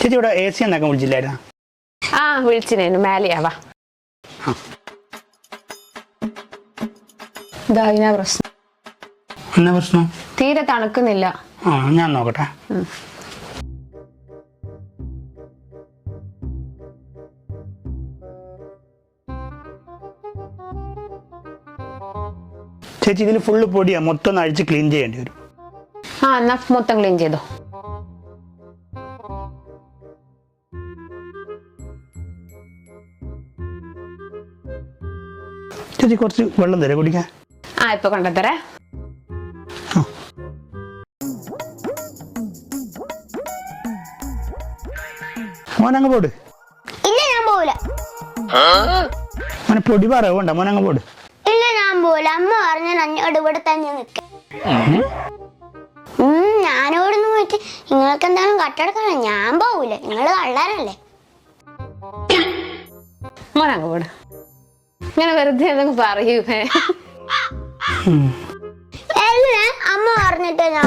ചേച്ചി ഇവിടെ AC എന്നാക്കാൻ വിളിച്ചില്ലായിരുന്നോ? ആ വിളിച്ചിനു മേലെയാവാ. ഇതാ ഇതിനാ പ്രശ്നം. എന്നാ പ്രശ്നം? തീരെ തണുക്കുന്നില്ല. ഞാൻ നോക്കട്ടെ. ചേച്ചി ഇതിൽ ഫുള്ള് പൊടിയാ, മൊത്തം ഒന്ന് അഴിച്ച് ക്ലീൻ ചെയ്യേണ്ടി വരും. എന്നാ മൊത്തം ക്ലീൻ ചെയ്തോ. ചേച്ചി കുറച്ച് വെള്ളം തരാം കുടിക്കാൻ. ഇപ്പൊ കൊണ്ടുതരേ. മോനങ്ങ് പോട്. ഇല്ല ഞാൻ പോവില്ല. മോനെ പൊടി പറയണ്ട, മോനങ്ങ് പോട്. ഇല്ല ഞാൻ പോവില്ല. അമ്മ പറഞ്ഞ എന്നോട് ഇവിടെ തന്നെ നിൽക്കാം. ഞാനിവിടുന്ന് പോയിട്ട് നിങ്ങൾക്ക് എന്താണ് കട്ടെടുക്കണം. ഞാൻ പോവില്ല, നിങ്ങൾ കള്ളാരല്ലേ. മോനങ്ങ് പോട്. ഇങ്ങനെ വെറുതെ എന്തെങ്കിലും പറയൂ. അമ്മ പറഞ്ഞിട്ട് ഞാൻ